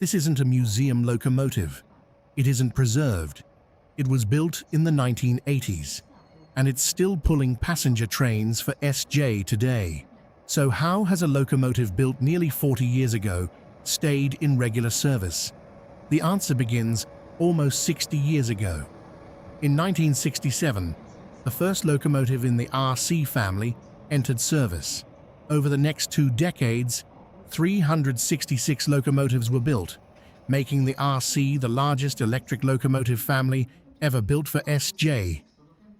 This isn't a museum locomotive. It isn't preserved. It was built in the 1980s, and it's still pulling passenger trains for SJ today. So how has a locomotive built nearly 40 years ago stayed in regular service? The answer begins almost 60 years ago. In 1967, the first locomotive in the Rc family entered service. Over the next 2 decades, 366 locomotives were built, making the Rc the largest electric locomotive family ever built for SJ.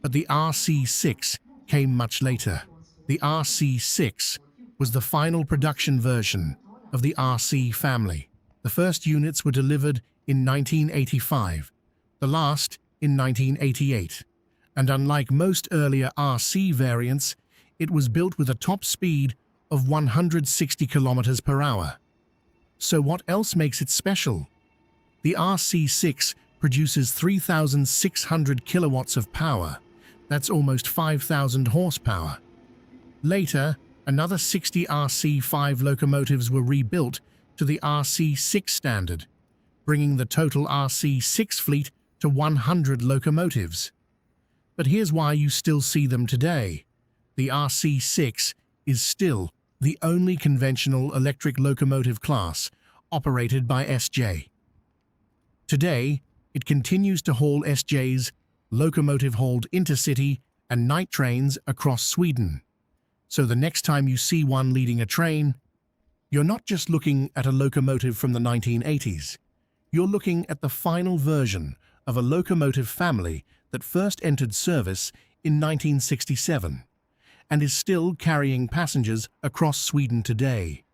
But the Rc6 came much later. The Rc6 was the final production version of the Rc family. The first units were delivered in 1985, the last in 1988. And unlike most earlier Rc variants, it was built with a top speed of 160 kilometers per hour. So what else makes it special? The Rc6 produces 3,600 kilowatts of power. That's almost 5,000 horsepower. Later, another 60 Rc5 locomotives were rebuilt to the Rc6 standard, bringing the total Rc6 fleet to 100 locomotives. But here's why you still see them today. The Rc6 is still the only conventional electric locomotive class operated by SJ. Today, it continues to haul SJ's locomotive-hauled intercity and night trains across Sweden. So the next time you see one leading a train, you're not just looking at a locomotive from the 1980s. You're looking at the final version of a locomotive family that first entered service in 1967 and is still carrying passengers across Sweden today.